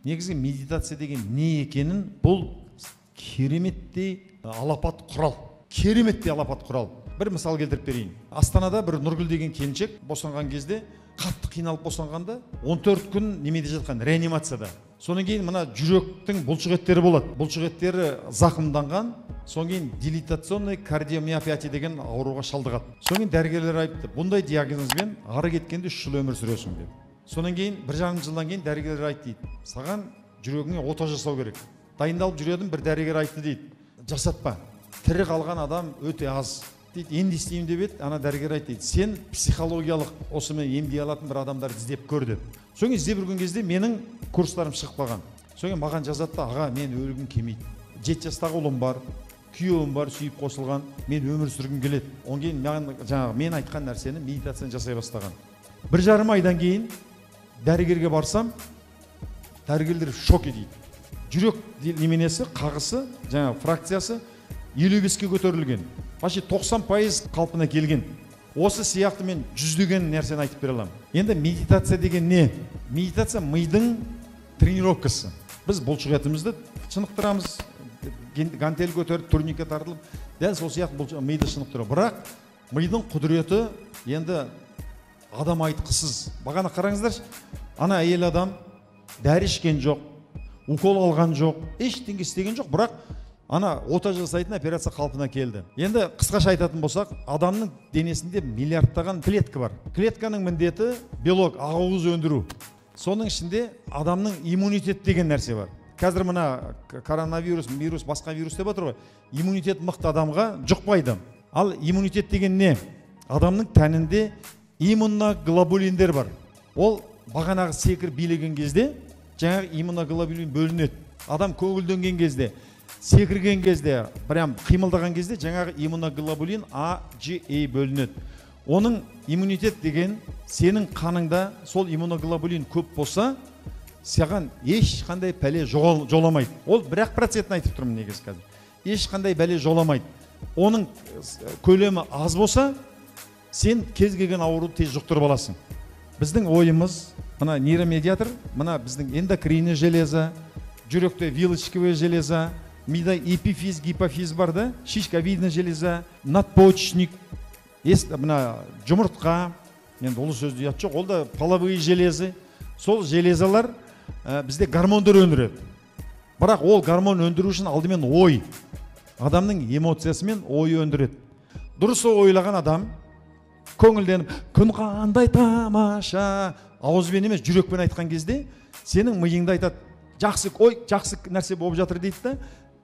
негізгі медитация деген не екенін, бұл кереметтей алапат құрал. Кереметтей алапат құрал. Бір мысал келтіріп берейін. Астанада бір Нұргүл деген келіншек босанған кезде, қатты қиналып босанғанда 14 күн немеде жатқан, реанимацияда. Содан кейін мына жүректің бұлшықеттері болады. Бұлшықеттері зақымданған, содан кейін дилатационный кардиомиопатия деген ауруға шалдығады. Содан кейін дәрігерлер айтты, бұндай диагнозбен ары кеткенде 3 жыл өмір сүресің деп. Содан кейін 1,5 жылдан кейін дәрігерлер айтты дейді, саған жүрегіңе ота жасау керек. Дайындалып жүредім, бір дәрігер айтты дейді, жасатпа. Тірі қалған адам өте аз. Дейді, енді істеймін деп еді, ана дәрігер айтты дейді, сен психологиялық осымен емдей алатын бір адамдар іздеп көр деп. Содан кейін іздеп жүрген кезде менің курстарым шығып қалған. Содан кейін маған жазады да, аға, мен өлгім келмейді. 7 жастағы ұлым бар, күйеуім бар, сүйіп қосылған, мен өмір сүргім келеді. Одан кейін мен айтқан нәрсені медитацияны жасай бастаған. 1,5 айдан кейін дәрігерге барсам, дәрігерлер шок дейді. Жүрек неменесі, қағысы, фракциясы 55-ке көтерілген. Баши 90% қалпына келген. Осы сияқты мен жүздеген нәрсені айтып бере аламын. Енді медитация деген не? Медитация мидың тренировкасы. Біз бұлшықетімізді шынықтырамыз, гантель көтеріп, турникет тартылып, дәл сол сияқты миды шынықтыру. Бірақ мидың құдіреті енді адам айтқысыз. Бағана қараңыздаршы, ана әйел адам дәрі ішкен жоқ, укол алған жоқ, ештеңе істеген жоқ, бірақ ана ота жасайтын операция қалпына келді. Енді қысқаша айтатын болсақ, адамның денесінде миллиардтаған клетка бар. Клетканың міндеті белок, ақуыз өндіру. Соның ішінде адамның иммунитет деген нәрсе бар. Қазір мына коронавирус, басқа вирус деп отыр ғой. Иммунитет мықты адамға жұқпайды. Ал иммунитет деген не? Адамның тәнінде иммуноглобулиндер бар. Ол бағанағы секір билеген кезде жаңағы иммуноглобулин бөлінеді. Адам көңілденген кезде, секірген кезде, прям қимылдаған кезде жаңағы иммуноглобулин А, G, E бөлінеді. Оның иммунитет деген сенің қаныңда сол иммуноглобулин көп болса, саған ешқандай пәле жоламайды. Ол 1% айтып тұрмын негіз қазір. Ешқандай бәле жоламайды. Оның көлемі аз болса, сен кез келген ауруды тез жұқтырып аласың. Біздің ойымыз, мына нейромедиатор, мына біздің эндокринный железа, жүректе вилочковое железа, мида эпифиз, гипофиз бар да, шишковидный железа, надпочечник, мына жұмыртқа, енді ол сөзді ұят жоқ, ол да половые железы. Сол железалар бізде гормондар өндіреді. Бірақ ол гормон өндіру үшін алдымен ой, адамның эмоциясымен ой өндіреді. Дұрыс ойлаған адам көңілденіп, күн қандай тамаша, ауызбен емес жүрекпен айтқан кезде сенің миыңда айтады, жақсы ой, жақсы нәрсе болып жатыр дейді да,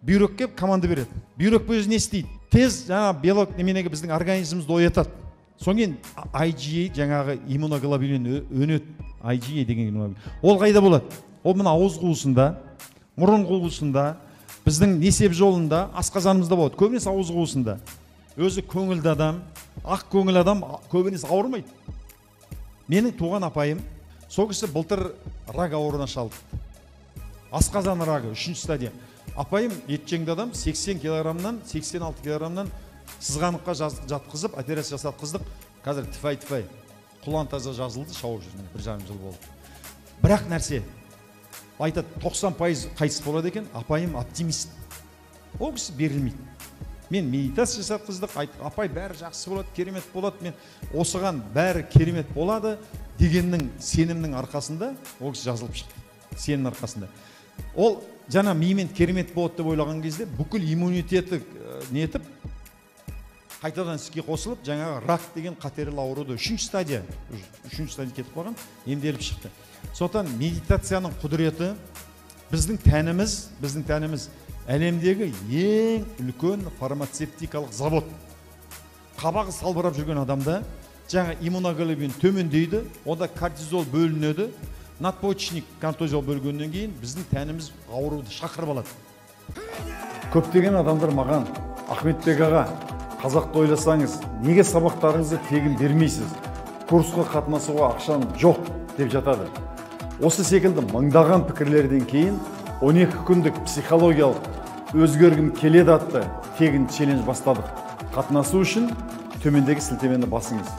бүйрекке команда береді. Бүйрек өзі не істейді? Тез жаңа белок неменеге біздің организмімізді оятады. Содан кейін IgA жаңағы иммуноглобулин өнеді. IgA деген иммуноглобулин. Ол қайда болады? Ол мына ауыз қуысында, мұрын қуысында, біздің несеп жолында, асқазанымызда болады. Көбінесе ауыз қуысында. Өзі көңілді адам, ақ көңіл адам көбінесе ауырмайды. Менің туған апайым, сол кісі былтыр рак ауруына шалдықты. Асқазан рагы, 3-ші стадия. Апайым етжеңді адам 80 килограммнан 86 килограммнан сызғаныққа жатқызып, операция жасатқыздық. Қазір тифай, құлан таза жазылды, шауып жүрген 1,5 жыл болды. Бірақ нәрсе, айтады 90% қайтыс болады екен, апайым оптимист. Ол кісі берілмейді. Мен медитация жасатқыздық, апай бәрі жақсы болады, керемет болады, мен осыған бәрі керемет болады дегеннің сенімнің арқасында ол кісі жазылып шықты. Сенің арқасында. Ол жаңа мимен керемет болады деп ойлаған кезде бүкіл иммунитеті нетіп, қайтадан іске қосылып, жаңағы рак деген қатерлі ауруды 3-ші стадия кетіп қалған, емделіп шықты. Сондықтан медитацияның құдіреті біздің тәніміз әлемдегі ең үлкен фармацевтикалық завод. Қабағы салбырап жүрген адамда жаңа иммуноглобулин төмендейді, онда кортизол бөлінеді, надпочечник кортизол бөлгеннен кейін біздің тәніміз ауруды шақырып алады. Көптеген адамдар маған, Ахметбек аға, қазақты ойласаңыз, неге сабақтарыңызды тегін бермейсіз? Курсқа қатынасуға ақшам жоқ деп жатады. Осы секілді мыңдаған пікірлерден кейін 12 күндік психологиялық өзгергім келеді атты тегін челлендж бастадық. Қатынасу үшін төмендегі сілтемені басыңыз.